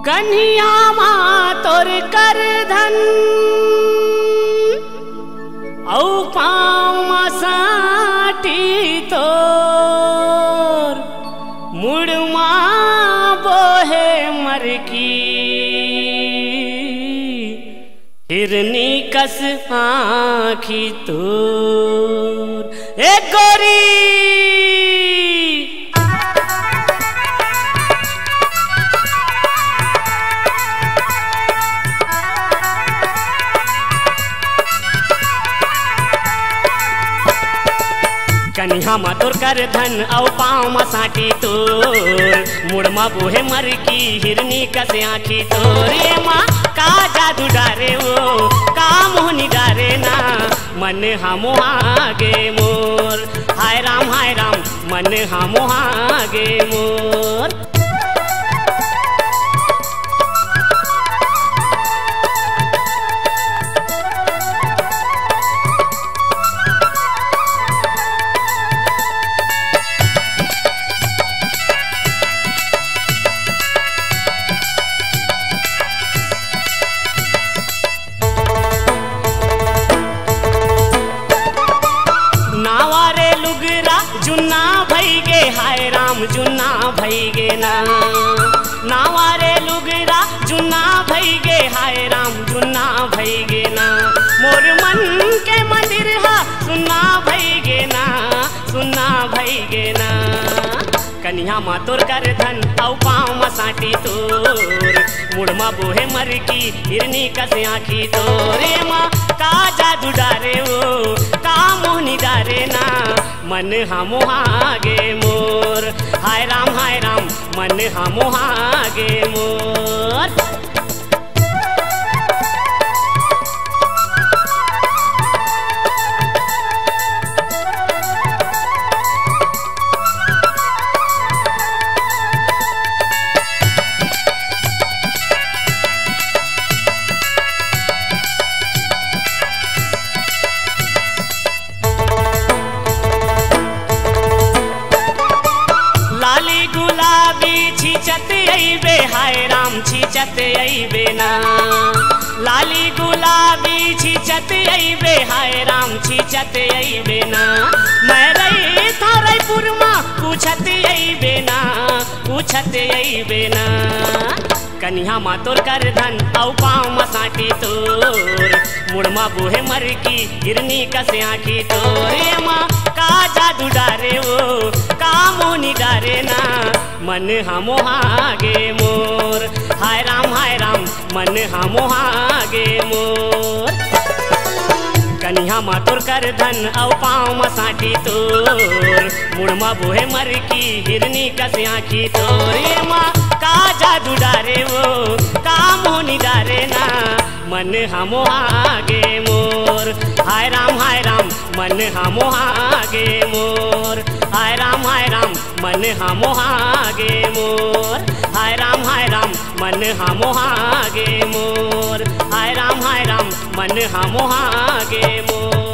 कन्हिया माँ तोर कर धन औ पाँव मसाटी तोर मुड़मा बोहे मरकी हिरनी कस आँखी तोर ए गोरी कन्हिया माँ तोर कर धन औ पाँव मसाटी तोर मुड़मा बोहे मरकी हिरनी कस आँखी तोर ये माँ का जादू डारे वो का मोहनी डारे ना मन हम आगे मोर हाय राम मन हम आगे मोर जुन्ना भई गे हाय राम जुन्ना भई गे ना नावारे लुगरा जुन्ना भई गे हाय राम जुन्ना भई गे ना मोर मन के मंदिर हा सुन्ना भई गे ना सुन्ना भई गे ना कन्हिया माँ तोर कर धन औ पाँव मसाटी तोर मुड़मा बोहे मरकी हिरनी कस आँखी तोरे माँ का जादू डारे वो का मोहनी डारे ना मन हम आगे मोर हाय राम मन हम आगे मोर छीचत अइबे हाय राम छीचत अइबे ना लाली गुलाबी छीचत अइबे हाय राम छीचत अइबे ना मैं रही थारपुर माँ पूछत अइबे ना पूछत अइबे ना कन्हिया माँ तोर कर धन औ पाँव मसाटी तोर मुड़मा बोहे मरकी हिरनी कस आँखी तोरे माँ का जादू डारे वो का मोहनी डारे ना मन हम आगे मोर हाय राम मन हम आगे मोर कन्हिया माँ तोर कर धन औ पाँव मसाटी तोर मुड़मा बोहे मरकी हिरनी कस आँखी तोरे माँ का जादू डारे वो का मोहनी डारे ना मन हम आगे मोर हाय राम मन हम आगे मोर हाय राम मन हम आगे मोर हाय राम मन हम आगे मोर हाय राम मन हम आगे मोर।